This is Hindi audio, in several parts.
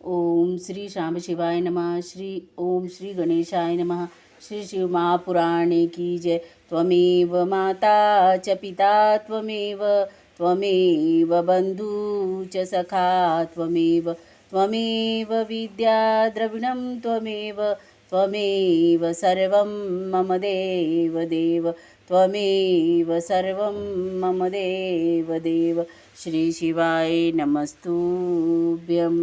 ओम श्री शाम शिवाय नमः। ओम श्री गणेशाय नमः। श्री शिव महापुराणे की जय। त्वमेव माता च पिता त्वमेव त्वमेव बंधु च सखा त्वमेव त्वमेव विद्या द्रविणं त्वमेव त्वमेव सर्वं मम देव देव त्वमेव सर्वं मम देव देव। श्री शिवाय नमस्तुभ्यं।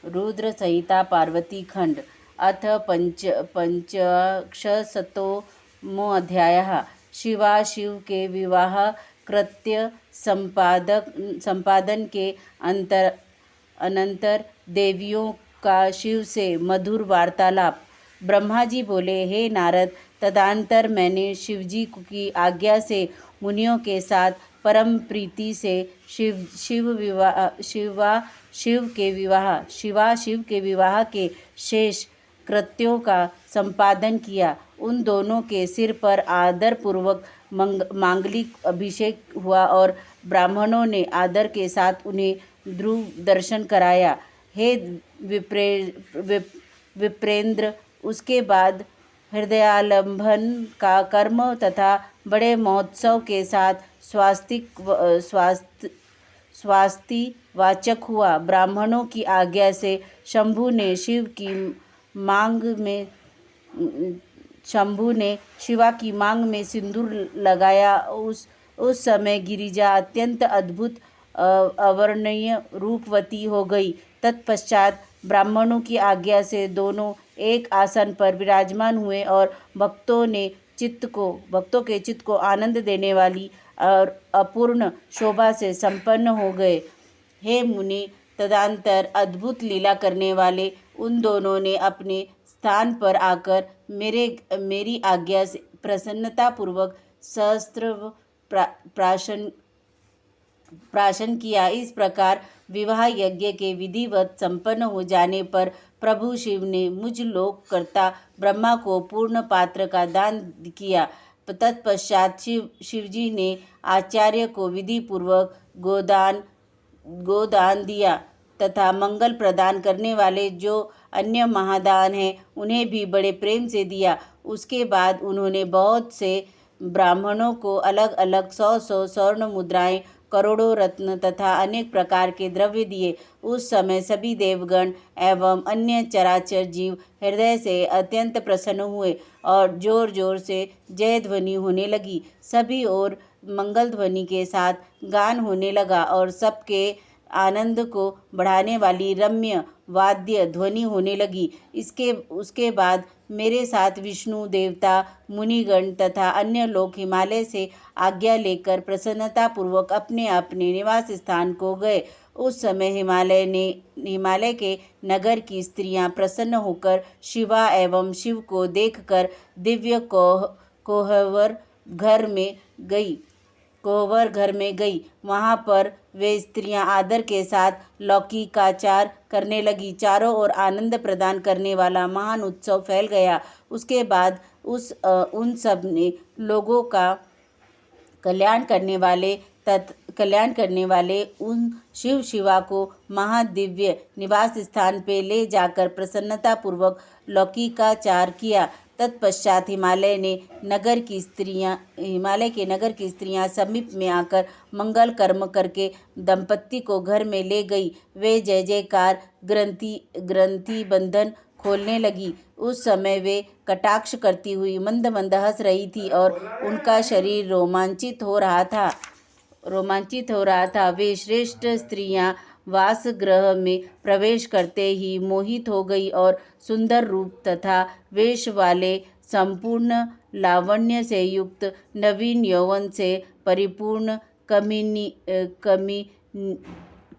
रुद्र संहिता पार्वती खंड अथ पंचाक्षशतमो अध्यायः। शिवा शिव के विवाह कृत्य संपादन के अनंतर देवियों का शिव से मधुर वार्तालाप। ब्रह्मा जी बोले, हे नारद, तदंतर मैंने शिवजी की आज्ञा से मुनियों के साथ परम प्रीति से शिवा शिव के विवाह के शेष कृत्यों का संपादन किया। उन दोनों के सिर पर आदर पूर्वक मांगलिक अभिषेक हुआ और ब्राह्मणों ने आदर के साथ उन्हें ध्रुव दर्शन कराया। हे विप्रेंद्र, उसके बाद हृदयालंबन का कर्म तथा बड़े महोत्सव के साथ स्वास्ति वाचक हुआ। ब्राह्मणों की आज्ञा से शंभु ने शिवा की मांग में सिंदूर लगाया। उस समय गिरिजा अत्यंत अद्भुत अवर्णनीय रूपवती हो गई। तत्पश्चात ब्राह्मणों की आज्ञा से दोनों एक आसन पर विराजमान हुए और भक्तों के चित्त को आनंद देने वाली और अपूर्ण शोभा से संपन्न हो गए। हे मुनि, तदंतर अद्भुत लीला करने वाले उन दोनों ने अपने स्थान पर आकर मेरी आज्ञा से प्रसन्नतापूर्वक सहस्त्र प्राशन किया। इस प्रकार विवाह यज्ञ के विधिवत संपन्न हो जाने पर प्रभु शिव ने मुझ लोककर्ता ब्रह्मा को पूर्ण पात्र का दान किया। तत्पश्चात शिवजी ने आचार्य को विधि पूर्वक गोदान दिया तथा मंगल प्रदान करने वाले जो अन्य महादान हैं उन्हें भी बड़े प्रेम से दिया। उसके बाद उन्होंने बहुत से ब्राह्मणों को अलग अलग 100 स्वर्ण मुद्राएं, करोड़ों रत्न तथा अनेक प्रकार के द्रव्य दिए। उस समय सभी देवगण एवं अन्य चराचर जीव हृदय से अत्यंत प्रसन्न हुए और जोर जोर से जय ध्वनि होने लगी। सभी ओर मंगल ध्वनि के साथ गान होने लगा और सबके आनंद को बढ़ाने वाली रम्य वाद्य ध्वनि होने लगी। उसके बाद मेरे साथ विष्णु देवता, मुनिगण तथा अन्य लोग हिमालय से आज्ञा लेकर प्रसन्नतापूर्वक अपने अपने निवास स्थान को गए। उस समय हिमालय के नगर की स्त्रियां प्रसन्न होकर शिवा एवं शिव को देखकर दिव्य कोहबर घर में गई। वहां पर वे स्त्रियां आदर के साथ लौकिकाचार करने लगी। चारों ओर आनंद प्रदान करने वाला महान उत्सव फैल गया। उसके बाद उन सब ने लोगों का कल्याण करने वाले उन शिवा को महादिव्य निवास स्थान पे ले जाकर प्रसन्नतापूर्वक लौकिकाचार किया। तत्पश्चात हिमालय के नगर की स्त्रियां समीप में आकर मंगल कर्म करके दंपत्ति को घर में ले गई। वे जय जयकार ग्रंथि बंधन खोलने लगी। उस समय वे कटाक्ष करती हुई मंद मंद हंस रही थी और उनका शरीर रोमांचित हो रहा था। वे श्रेष्ठ स्त्रियां वासगृह में प्रवेश करते ही मोहित हो गई और सुंदर रूप तथा वेश वाले, संपूर्ण लावण्य से युक्त, नवीन यौवन से परिपूर्ण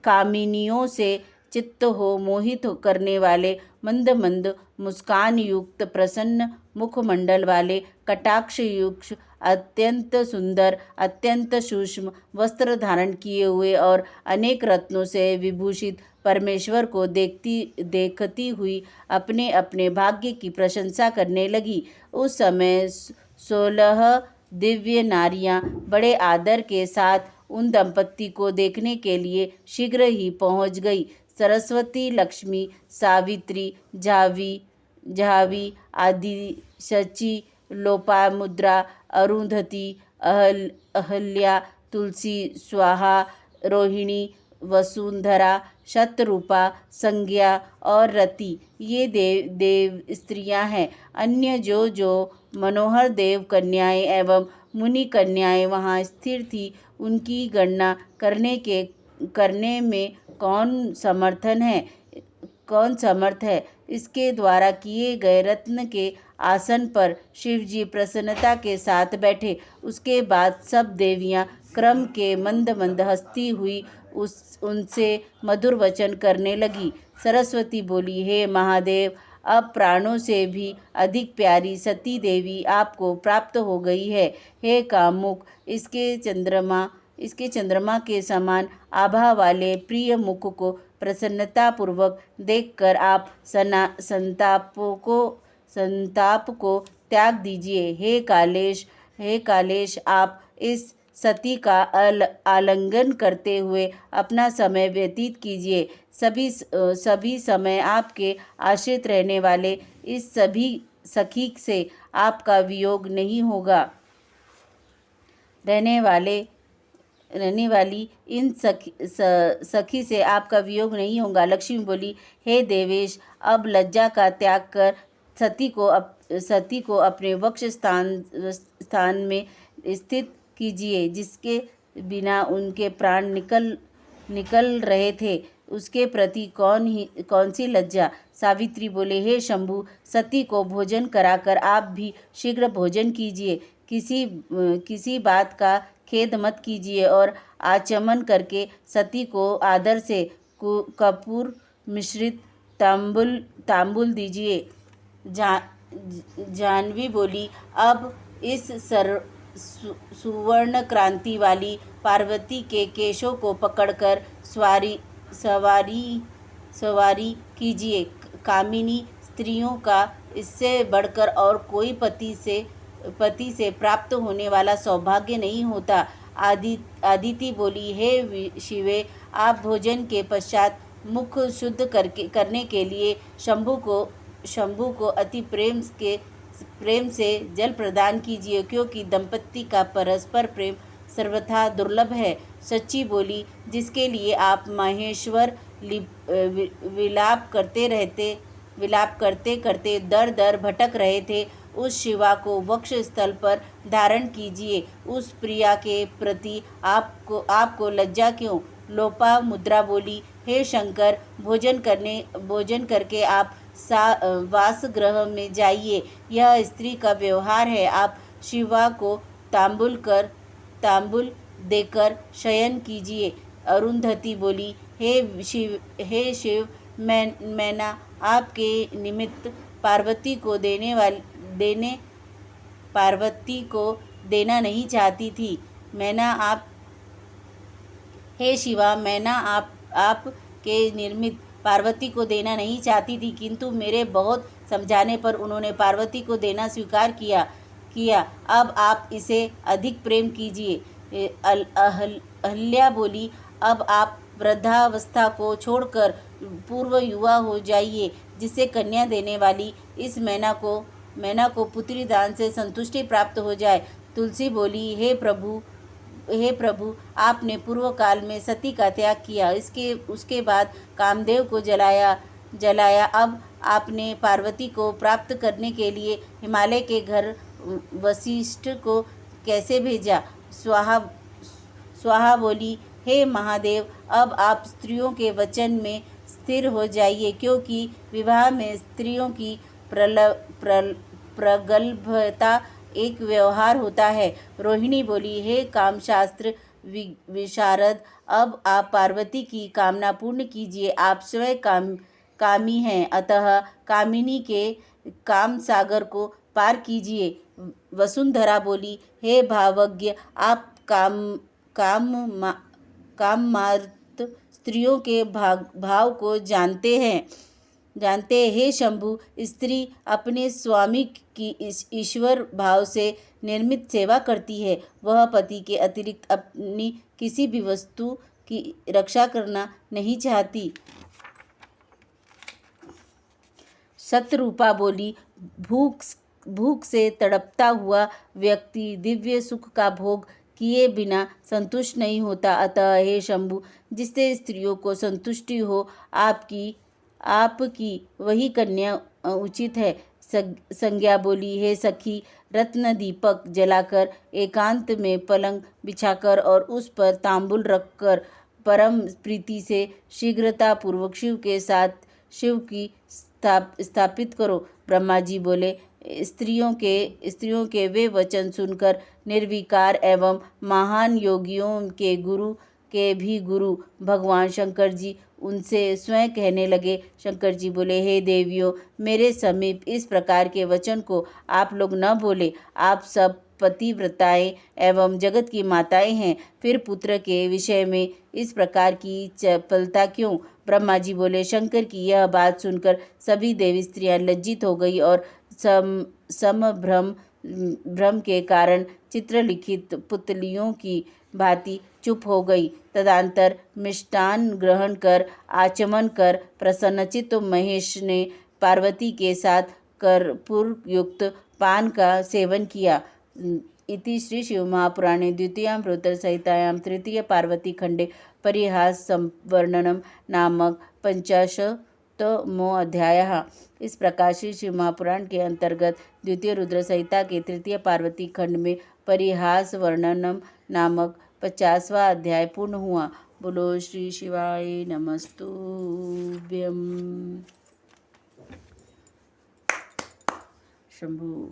कामिनियों से चित्त हो मोहित करने वाले, मंद मंद मुस्कान युक्त, प्रसन्न मुखमंडल वाले, कटाक्ष युक्त, अत्यंत सुंदर, अत्यंत सूक्ष्म वस्त्र धारण किए हुए और अनेक रत्नों से विभूषित परमेश्वर को देखती हुई अपने अपने भाग्य की प्रशंसा करने लगी। उस समय 16 दिव्य नारियां बड़े आदर के साथ उन दंपत्ति को देखने के लिए शीघ्र ही पहुंच गई। सरस्वती, लक्ष्मी, सावित्री, जाह्नवी आदि, शची, लोपामुद्रा, अरुंधति, अहल्या, तुलसी, स्वाहा, रोहिणी, वसुंधरा, शतरूपा, संज्ञा और रति ये देव स्त्रियां हैं। अन्य जो मनोहर देव कन्याएं एवं मुनि कन्याएं वहाँ स्थिर थी, उनकी गणना करने में कौन समर्थ है। इसके द्वारा किए गए रत्न के आसन पर शिवजी प्रसन्नता के साथ बैठे। उसके बाद सब देवियां क्रम के मंद मंद हंसती हुई उनसे मधुर वचन करने लगी। सरस्वती बोली, हे महादेव, अब प्राणों से भी अधिक प्यारी सती देवी आपको प्राप्त हो गई है। हे कामुक, इसके चंद्रमा के समान आभा वाले प्रिय मुख को प्रसन्नतापूर्वक देखकर आप संताप को त्याग दीजिए। हे कालेश, आप इस सती का आलिंगन करते हुए अपना समय व्यतीत कीजिए। सभी समय आपके आश्रित रहने वाले इस सभी सखी से आपका वियोग नहीं होगा। रहने वाली इन सखी से आपका वियोग नहीं होगा। लक्ष्मी बोली, हे देवेश, अब लज्जा का त्याग कर सती को अपने वक्ष स्थान में स्थित कीजिए, जिसके बिना उनके प्राण निकल रहे थे। उसके प्रति कौन सी लज्जा। सावित्री बोले, हे शंभु, सती को भोजन कराकर आप भी शीघ्र भोजन कीजिए। किसी बात का खेद मत कीजिए और आचमन करके सती को आदर से कपूर मिश्रित तांबुल दीजिए। जाह्नवी बोली, अब इस सुवर्ण क्रांति वाली पार्वती के केशों को पकड़कर सवारी कीजिए। कामिनी स्त्रियों का इससे बढ़कर और कोई पति से प्राप्त होने वाला सौभाग्य नहीं होता। आदिति बोली, हे शिवे, आप भोजन के पश्चात मुख शुद्ध करने के लिए शंभु को अति प्रेम से जल प्रदान कीजिए, क्योंकि दंपत्ति का परस्पर प्रेम सर्वथा दुर्लभ है। सच्ची बोली, जिसके लिए आप महेश्वर विलाप करते करते दर दर भटक रहे थे, उस शिवा को वक्ष स्थल पर धारण कीजिए। उस प्रिया के प्रति आपको लज्जा क्यों। लोपा मुद्रा बोली, हे शंकर, भोजन करके आप वासगृह में जाइए। यह स्त्री का व्यवहार है। आप शिवा को तांबुल देकर शयन कीजिए। अरुंधति बोली, हे शिव, मैना आपके निमित्त पार्वती को देना नहीं चाहती थी। हे शिवा, मैना आप के निर्मित पार्वती को देना नहीं चाहती थी, किंतु मेरे बहुत समझाने पर उन्होंने पार्वती को देना स्वीकार किया। अब आप इसे अधिक प्रेम कीजिए। अहल्या बोली, अब आप वृद्धावस्था को छोड़कर पूर्व युवा हो जाइए, जिससे कन्या देने वाली इस मैना को पुत्री दान से संतुष्टि प्राप्त हो जाए। तुलसी बोली, हे प्रभु, आपने पूर्व काल में सती का त्याग किया, उसके बाद कामदेव को जलाया। अब आपने पार्वती को प्राप्त करने के लिए हिमालय के घर वशिष्ठ को कैसे भेजा। स्वाहा बोली, हे महादेव, अब आप स्त्रियों के वचन में स्थिर हो जाइए, क्योंकि विवाह में स्त्रियों की प्रगल्भता एक व्यवहार होता है। रोहिणी बोली, हे कामशास्त्र विशारद, अब आप पार्वती की कामना पूर्ण कीजिए। आप स्वयं कामी हैं, अतः कामिनी के काम सागर को पार कीजिए। वसुंधरा बोली, हे भावज्ञ, आप कामार्त स्त्रियों के भाव को जानते हैं। हे शंभु, स्त्री अपने स्वामी की ईश्वर भाव से निर्मित सेवा करती है। वह पति के अतिरिक्त अपनी किसी भी वस्तु की रक्षा करना नहीं चाहती। शतरूपा बोली, भूख भूख से तड़पता हुआ व्यक्ति दिव्य सुख का भोग किए बिना संतुष्ट नहीं होता। अतः हे शंभु, जिससे स्त्रियों को संतुष्टि हो, आपकी वही कन्या उचित है। संज्ञा बोली, हे सखी, रत्न दीपक जलाकर एकांत में पलंग बिछाकर और उस पर तांबुल रखकर परम प्रीति से शीघ्रता पूर्वक शिव की स्थापित करो। ब्रह्मा जी बोले, स्त्रियों के वे वचन सुनकर निर्विकार एवं महान योगियों के भी गुरु भगवान शंकर जी उनसे स्वयं कहने लगे। शंकर जी बोले, हे देवियों, मेरे समीप इस प्रकार के वचन को आप लोग न बोले। आप सब पतिव्रताएं एवं जगत की माताएं हैं, फिर पुत्र के विषय में इस प्रकार की चपलता क्यों? ब्रह्मा जी बोले, शंकर की यह बात सुनकर सभी देवी स्त्रियां लज्जित हो गई और भ्रम के कारण चित्रलिखित पुतलियों की भांति चुप हो गई। तदंतर मिष्टान ग्रहण कर आचमन कर प्रसन्नचित्त महेश ने पार्वती के साथ कर्पूर युक्त पान का सेवन किया। इति श्री शिव महापुराणे द्वितीयां प्रोत्तर संहितायां तृतीय पार्वती खंडे परिहास संवर्णनम नामक 50मो अध्यायः। इस प्रकार श्री शिव महापुराण के अंतर्गत द्वितीय रुद्र संहिता के तृतीय पार्वती खंड में परिहास वर्णनम नामक 50वां अध्याय पूर्ण हुआ। बोलो श्री शिवाय नमस्तुभ्यं। शंभु।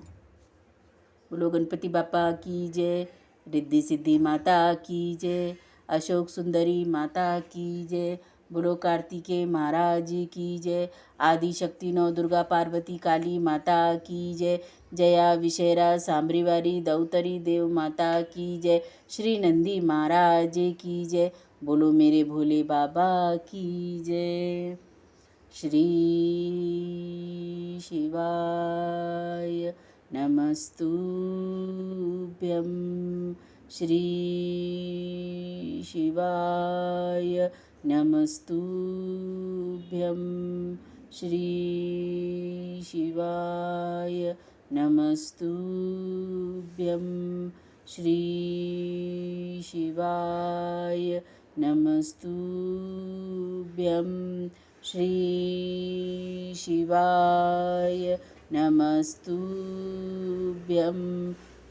बोलो गणपति बापा की जय, रिद्धि सिद्धि माता की जय, अशोक सुंदरी माता की जय, बोलो कार्तिकेय महाराज की जय, आदि शक्ति नौ दुर्गा पार्वती काली माता की जय, जया विशेरा सांबरीवारी दौतरी देव माता की जय, श्री नंदी महाराज की जय, बोलो मेरे भोले बाबा की जय। श्री शिवाय नमस्तुभ्यं। श्री शिवाय नमस्तुभ्यं। श्री शिवाय नमस्तुभ्यं। श्री शिवाय नमस्तुभ्यं। श्री शिवाय नमस्तुभ्यं।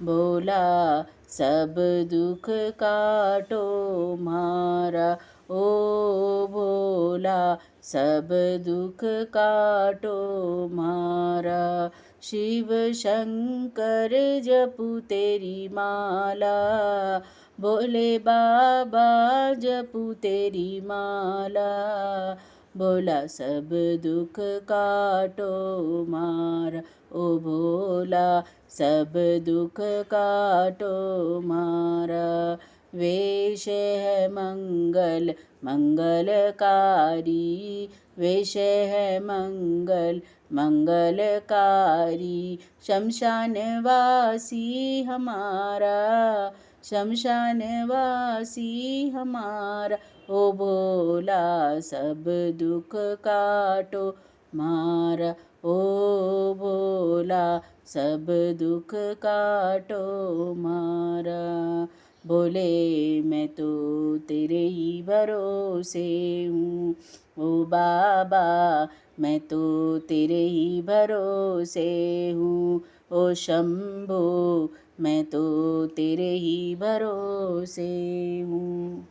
भोला सब दुख काटो मारा, ओ भोला सब दुख काटो मारा, शिव शंकर जपू तेरी माला, भोले बाबा जपू तेरी माला, भोला सब दुख काटो मारा, ओ भोला सब दुख काटो मारा, वेश है मंगल मंगलकारी, वेश है मंगल मंगलकारी, शमशानवासी हमारा, शमशानवासी हमारा, ओ भोला सब दुख काटो मारा, ओ भोला सब दुख काटो मारा। बोले मैं तो तेरे ही भरोसे हूँ, ओ बाबा मैं तो तेरे ही भरोसे हूँ, ओ शंभो मैं तो तेरे ही भरोसे हूँ।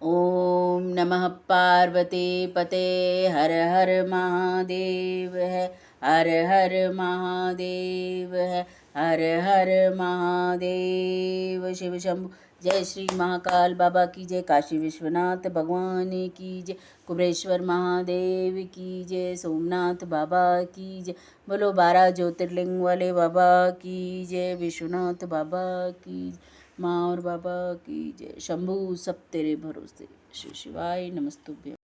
ओम नमः पार्वते पते, हर हर महादेव है, हर हर महादेव है, हर हर महादेव। शिव शंभु। जय श्री महाकाल बाबा की जय, काशी विश्वनाथ भगवान की जय, कुबेरेश्वर महादेव की जय, सोमनाथ बाबा की जय, बोलो 12 ज्योतिर्लिंग वाले बाबा की जय, विश्वनाथ बाबा की जय, माँ और बाबा की जय। शंभु सब तेरे भरोसे। श्री शिवाय नमस्तुभ्यं।